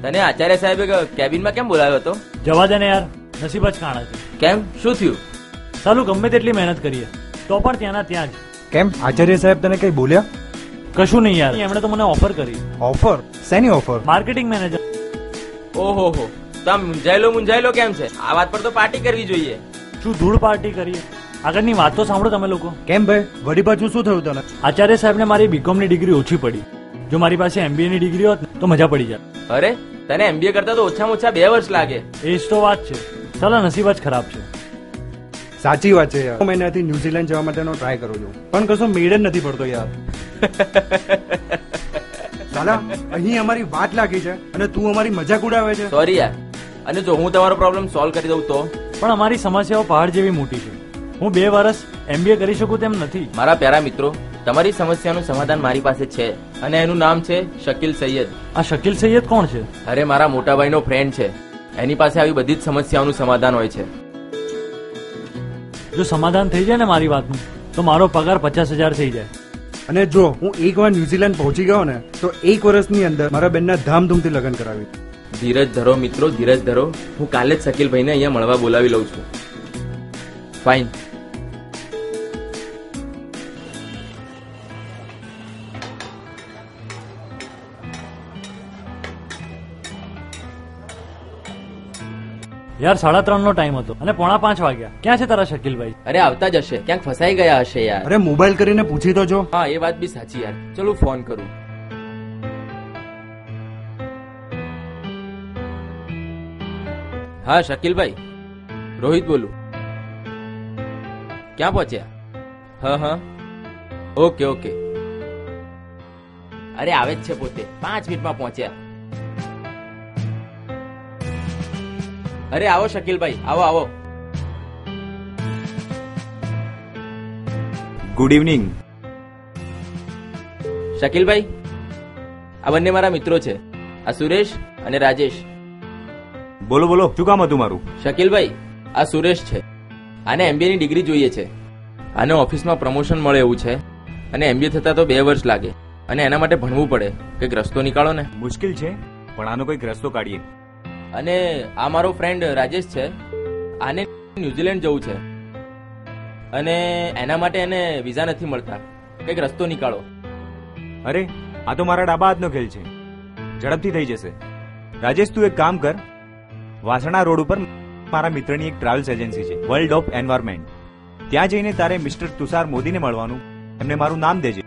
તને આચાર્ય સાહેબે કેબિનમાં કેમ બોલાવ્યો હતો? જવા દે ને યાર, નસીબ જ કાણા છે. કેમ, શું થયું? સાલું ગમે તેટલી મહેનત કરીએ તો પણ ત્યાંના ત્યાં જ. કેમ, આચાર્ય સાહેબ તને કઈ બોલ્યા? કશું નહીં યાર, એમણે તો મને ઓફર કરી. ઓફર? શેની ઓફર? Marketing manager. ઓહો હો, તો આમ મૂંઝાયેલો કેમ છે? આ વાત પર તો પાર્ટી કરવી જોઈએ. શું ધૂળ પાર્ટી કરીએ? આગળની વાત તો સાંભળો તમે લોકો. કેમ ભાઈ, વળી પાછું શું થયું તને? આચાર્ય સાહેબને મારી બીકોમ ની ડિગ્રી ઓછી પડી. જો મારી પાસે MBA ની ડિગ્રી હોત તો મજા પડી જાય. અરે તને MBA કરતા તો ઓછામાં ઓછા 2 વર્ષ લાગે. એ જ તો વાત છે. ચાલો, નસીબ જ ખરાબ છે. સાચી વાત છે યાર. હું મહિનાથી ન્યુઝીલેન્ડ જવા માટેનો ટ્રાય કરું છું, પણ કશો મેળ જ નથી પડતો યાર. સાલા, અહીં અમારી વાત લાગી છે અને તું અમારી મજાક ઉડાવે છે. સોરી યાર. અને જો હું તમારો પ્રોબ્લેમ સોલ્વ કરી દઉં તો? પણ અમારી સમસ્યાઓ પહાડ જેવી મોટી છે. હું 2 વર્ષ MBA કરી શકું તેમ નથી. મારા પ્યારા મિત્રો, તમારી સમસ્યાનું સમાધાન મારી પાસે છે અને એનું નામ છે શકીલ સૈયદ. આ શકીલ સૈયદ કોણ છે? અરે મારા મોટા ભાઈનો ફ્રેન્ડ છે. એની પાસે આવી બધી જ સમસ્યાઓનું સમાધાન હોય છે. જો સમાધાન થઈ જાય ને મારી વાતનું, તો મારો પગાર 50,000 થઈ જાય. અને જો હું એકવાર ન્યુઝીલેન્ડ પહોંચી ગયો ને, તો 1 વર્ષની અંદર મારા બેનના ધામધૂમથી લગ્ન કરાવી. ધીરજ ધરો મિત્રો, ધીરજ ધરો. હું કાલે જ શકીલભાઈને અહીંયા મળવા બોલાવી લઉં છું. ફાઇન. યાર 3:30 નો ટાઈમ હતો અને 4:45 વાગ્યા. ક્યાં છે તારા શકીલભાઈ? અરે આવતા જ હશે, ક્યાંક ફસાઈ ગયા હશે યાર. અરે મોબાઈલ કરીને પૂછી તો જો. હા, એ વાત બી સાચી યાર. ચલો ફોન કરું. હા શકીલભાઈ, રોહિત બોલું. ક્યાં પહોંચ્યા? હા, ઓકે. અરે આવે જ છે પોતે, 5 મિનિટમાં પહોંચ્યા. અરે આવો શકીલભાઈ, આવો. Good evening. શકીલભાઈ, આ બંને મારા મિત્રો છે. આ સુરેશ અને રાજેશ. બોલો, શું કામ હતું મારું? શકીલભાઈ, આ સુરેશ છે. આને MBA ની ડિગ્રી જોઈએ છે. આને ઓફિસમાં પ્રમોશન મળે એવું છે અને MBA થતા તો 2 વર્ષ લાગે અને એના માટે ભણવું પડે. કંઈક રસ્તો નીકાળો ને. મુશ્કેલ છે, પણ આનો કંઈક રસ્તો કાઢીએ. અને આ મારો ફ્રેન્ડ રાજેશ છે. આને ન્યુઝીલેન્ડ જવું છે અને એના માટે એને વિઝા નથી મળતા. કંઈક રસ્તો નીકાળો. અરે આ તો મારા ડાબા હાથનો ખેલ છે, ઝડપથી થઈ જશે. રાજેશ, તું એક કામ કર. વાસણા રોડ ઉપર મારા મિત્રની એક ટ્રાવેલ્સ એજન્સી છે, વર્લ્ડ ઓફ એન્વાયરમેન્ટ. ત્યાં જઈને તારે મિસ્ટર તુષાર મોદીને મળવાનું. એમને મારું નામ દેજે,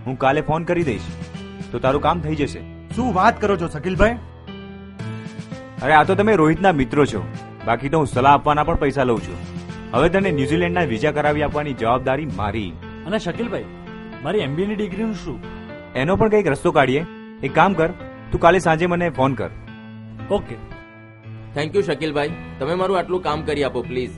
હું કાલે ફોન કરી દઈશ તો તારું કામ થઈ જશે. શું વાત કરો છો શકીલભાઈ? અરે આ તો તમે રોહિતના મિત્રો છો, બાકી તો હું સલાહ આપવાના પણ પૈસા લઉં છું. હવે તને ન્યુઝીલેન્ડના વિઝા કરાવી આપવાની જવાબદારી મારી. અને શકીલભાઈ, મારી MBA ની ડિગ્રીનું શું? એનો પણ કંઈક રસ્તો કાઢીએ. એક કામ કર, તું કાલે સાંજે મને ફોન કર. ઓકે. થેન્ક યુ શકીલભાઈ, તમે મારું આટલું કામ કરી આપો પ્લીઝ.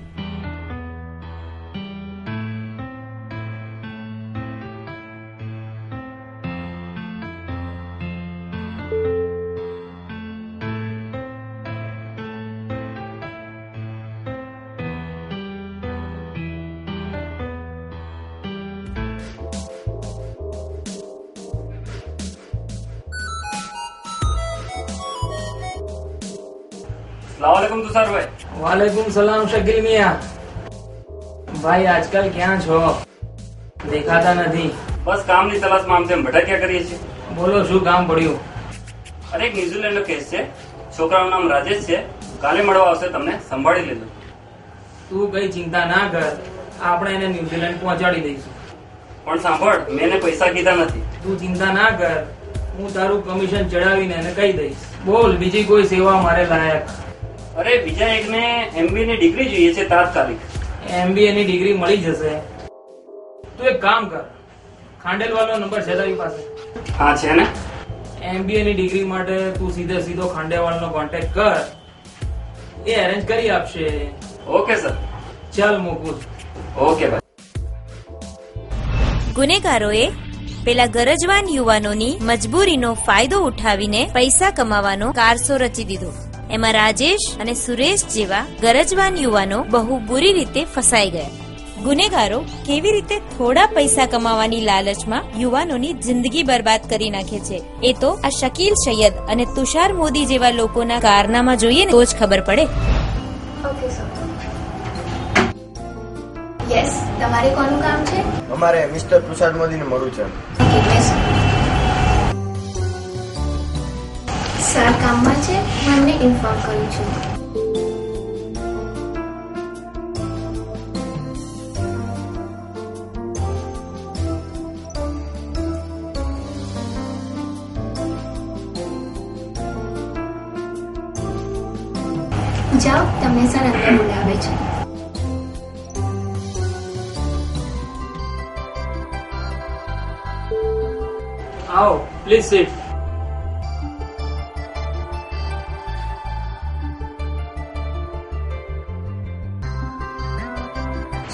अस्सलामुअलैकुम तुषार भाई। वालेकुम सलाम शकील मियां। भाई आजकल क्या છો? દેખાતા નથી. બસ કામની તલાશમાં આમ તેમ ભટક્યા કરીએ છીએ. બોલો, શું કામ પડ્યું? અરે એક ન્યુઝીલેન્ડનો કેસ છે. છોકરાનું નામ રાજેશ છે. કાલે મળવા આવશે, તમને સંભાળી લેજો. તું કઈ ચિંતા ના કર, આપણે એને ન્યુઝીલેન્ડ પહોંચાડી દઈશું. પણ સાંભળ, મેં એને પૈસા કીધા નથી. તું ચિંતા ના કર, હું તારું કમિશન ચડાવીને એને કહી દઈશ. બોલ, બીજી કોઈ સેવા મારે લાયક? અરે બીજા એકને MBA ની ડિગ્રી જોઈએ છે તાત્કાલિક. MBA ની ડિગ્રી મળી જશે. તું એક કામ કર, ખાંડેલવાળનો નંબર છે તારી પાસે? હા છે ને. MBA ની ડિગ્રી માટે તું સીધો ખાંડેવાળનો કોન્ટેક્ટ કર, એ અરેન્જ કરી આપશે. Okay sir. ચાલ મૂકું. ઓકે ભાઈ. ગુનેગારોએ પેલા ગરજવાન યુવાનોની મજબૂરીનો ફાયદો ઉઠાવીને પૈસા કમાવાનો કારસો રચી દીધો. એમાં રાજેશ અને સુરેશ જેવા ગરજવાન યુવાનો બહુ બુરી રીતે ફસાઈ ગયા. ગુનેગારો કેવી રીતે થોડા પૈસા કમાવાની લાલચમાં યુવાનોની જિંદગી બરબાદ કરી નાખે છે એ તો આ શકીલ સૈયદ અને તુષાર મોદી જેવા લોકોના કારનામા જોઈએ ને તો જ ખબર પડે. Okay sir. યસ, તમારે કોનું કામ છે? અમારે મિસ્ટર તુષાર મોદીને મળવું છે. સર કામમાં છે, હું એમને ઇન્ફોર્મ કરું છું. જાઓ, તમને સર અંદર બોલાવે છે. આવો, પ્લીઝ સીટ.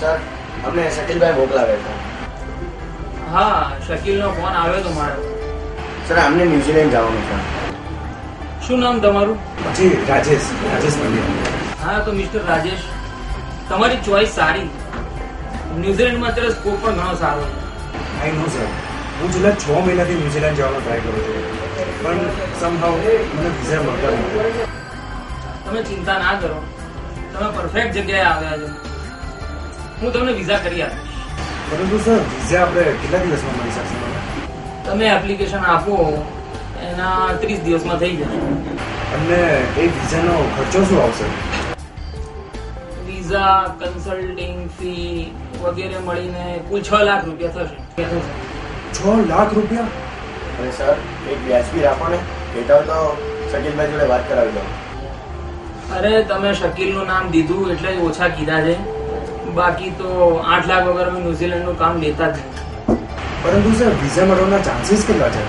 સર, અમને શકીલભાઈ મોકલાવે છે. હા, શકીલનો ફોન આવ્યો તો મારો. સર, અમને ન્યુઝીલેન્ડ જવાનું છે. શું નામ તમારું? જી, રાજેશ પંડ્યા. હા, તો મિસ્ટર રાજેશ, તમારી ચોઈસ સારી. ન્યુઝીલેન્ડમાં અત્યારે સ્કોપ પણ ઘણો સારો છે. આઈ નો સર, હું છેલ્લા 6 મહિનાથી ન્યુઝીલેન્ડ જવાનો ટ્રાય કરું છું, પણ સમહાઉ મને વિઝા મળતા નથી. તમે ચિંતા ના કરો, તમે પરફેક્ટ જગ્યાએ આવ્યા છો. હું તમને વિઝા કરી આપીશ. પરંતુ સર, વિઝા આપણે કેટલા દિવસમાં મળી શકશે મને? તમે એપ્લિકેશન આપો એના 30 દિવસમાં થઈ જશે. અને એ વિઝાનો ખર્ચો શું આવશે? વિઝા, કન્સલ્ટિંગ ફી વગેરે મળીને કુલ 6 લાખ રૂપિયા થશે. 6 લાખ રૂપિયા? અને સર, એક વ્યાજબી રાખો ને, બેટા તો શકીલભાઈ જોડે વાત કરાવી દો. અરે, તમે શકીલનું નામ દીધું એટલે જ ઓછા કીધા છે. બાકી તો 8 લાખ વગર અમે ન્યુઝીલેન્ડનું કામ લેતા જ નહીં. પરંતુ સર, વિઝા મળવાના ચાન્સીસ કેટલા છે?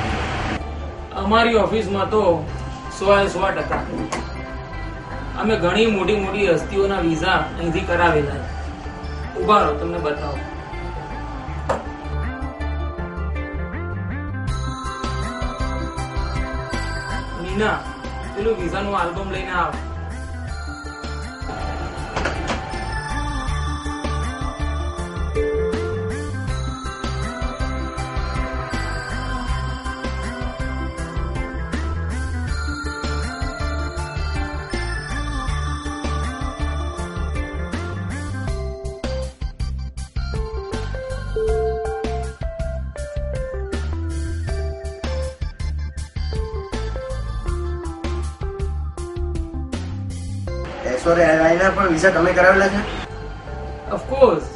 અમારી ઓફિસમાં તો 100% અમે ઘણી મોટી મોટી હસ્તીઓના વિઝા અહીંથી કરાવેલા છે. ઉભા રહો, તમને બતાવો. મીના, પેલું વિઝાનું આલ્બમ લઈને આવ. એરલાઇનર પણ વિઝા તમે કરાવેલા છે? ઓફકોર્સ,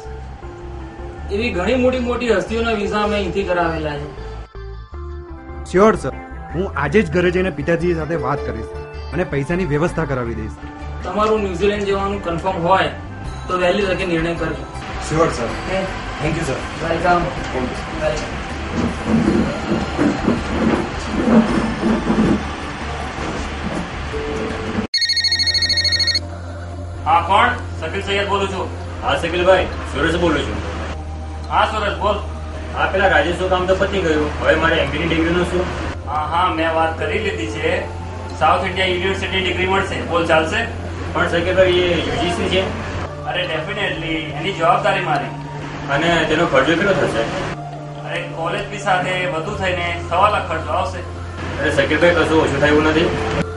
એવી ઘણી મોટી મોટી હસ્તીઓના વિઝા અમે અહીંથી કરાવેલા છે. શ્યોર સર, હું આજે જ ઘરે જઈને પિતાજી સાથે વાત કરીશ અને પૈસાની વ્યવસ્થા કરાવી દઈશ. તમારું ન્યુઝીલેન્ડ જવાનું કન્ફર્મ હોય તો વહેલી તકે નિર્ણય કરજો. Sure sir. Thank you sir. Welcome. હા, કોણ? શકીલ સૈયદ બોલું છું. હા શકીલભાઈ, સુરજ બોલું છું. હા સુરજ, બોલ. હા, પેલા રાજેશનું કામ તો પતી ગયું, હવે મારે એમબીની ડિગ્રીનું શું? હા, મેં વાત કરી લીધી છે. સાઉથ ઇન્ડિયા યુનિવર્સિટી ડિગ્રી મળશે. બોલ, ચાલશે? પણ શકીલભાઈ, એ યુજીસી છે. અરે ડેફિનેટલી, એની જવાબદારી મારી. અને તેનો ખર્ચો કેટલો થશે? અરે કોલેજ ફી સાથે બધું થઈને 1.25 લાખ ખર્ચો આવશે. અરે શકીલભાઈ, કશું ઓછું થાય એવું નથી?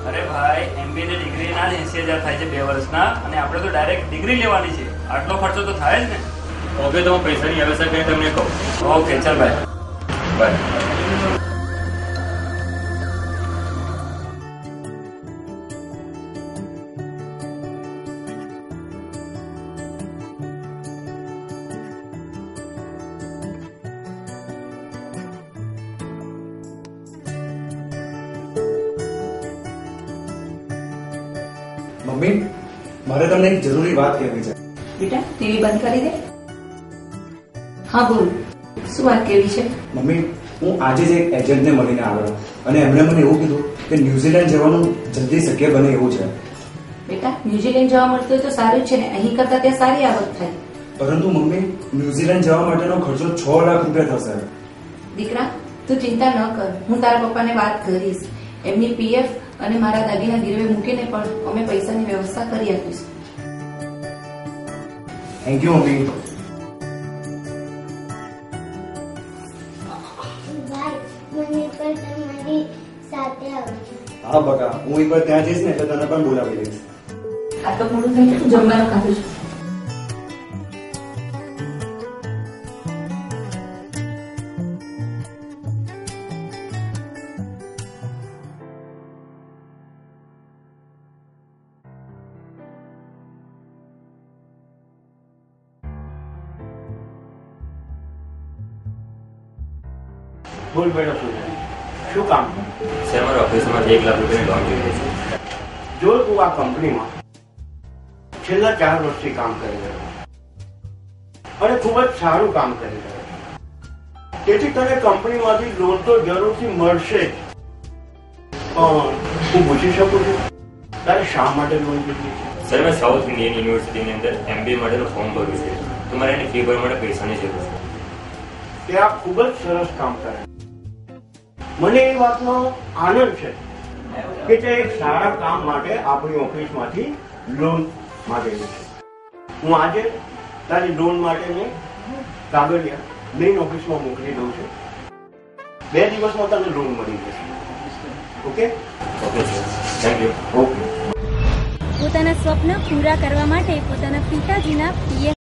અરે ભાઈ, એમબીએ ની ડિગ્રીના 80,000 થાય છે 2 વર્ષના, અને આપણે તો ડાયરેક્ટ ડિગ્રી લેવાની છે. આટલો ખર્ચો તો થાય જ ને. ઓકે, તો હું પૈસાની વ્યવસ્થા કરીને તમને કહું. ઓકે, ચાલ ભાઈ. બાય. મમ્મી, મારે તમને એક જરૂરી વાત કહેવી છે. બેટા, ટીવી બંધ કરી દે. હા બોલ, શું વાત કેવી છે? મમ્મી, હું આજે જ એક એજન્ટને મળીને આવ્યો અને એમણે મને એવું કીધું કે ન્યુઝીલેન્ડ જવાનું જલ્દી શક્ય બને એવું છે. બેટા, ન્યુઝીલેન્ડ જવા મળતું હોય તો સારું છે ને, અહીં કરતા ત્યાં સારી આવક થાય. પરંતુ મમ્મી, ન્યુઝીલેન્ડ જવા માટેનો ખર્ચો 6 લાખ રૂપિયા થશે. દીકરા, તું ચિંતા ન કર, હું તારા પપ્પાને વાત કરીશ. એમની પીએફ અને મારા દાગીના ગીરવે મૂકીને પણ અમે પૈસાની વ્યવસ્થા કરી આપીશું. Thank you mummy. હા બકા, હું એકવાર ત્યાં જઈશ ને એટલે તને પણ બોલાવી લઈશ. આ તો મોડું થઈ ગયું, જમવાનું ખાધું છે. બોલ બેટા શું કામ? સર મારા ઓફિસમાં 1 લાખ રૂપિયાની લોન જોઈએ છે. જો તું આ કંપનીમાં છેલ્લા 4 વર્ષથી કામ કરી રહ્યો અને ખૂબ જ સારું કામ કરી રહ્યો, તેથી તને કંપનીમાંથી લોન તો જરૂરથી મળશે જ. પણ હું પૂછી શકું છું તારે શા માટે લોન જોઈએ છે? સર મેં સાઉથ ઇન્ડિયન યુનિવર્સિટીની અંદર MBA માટેનું ફોર્મ ભર્યું છે, તો મારે એની ફી ભરવા માટે પૈસાની જરૂર છે. તે આ ખૂબ જ સરસ કામ કરે. મને એ વાતનો આનંદ છે કે તે એક સારા કામ માટે આપણી ઓફિસમાંથી લોન માંગેલી છે. હું આજે તારી લોન માટેની કાગળિયા મેઇન ઓફિસમાં મોકલી દઉં છું. 2 દિવસમાં તને લોન મળી જશે. Okay okay sir, thank you. Okay. પોતાના સ્વપ્ન પૂરા કરવા માટે પોતાના પિતાજીના પીએફ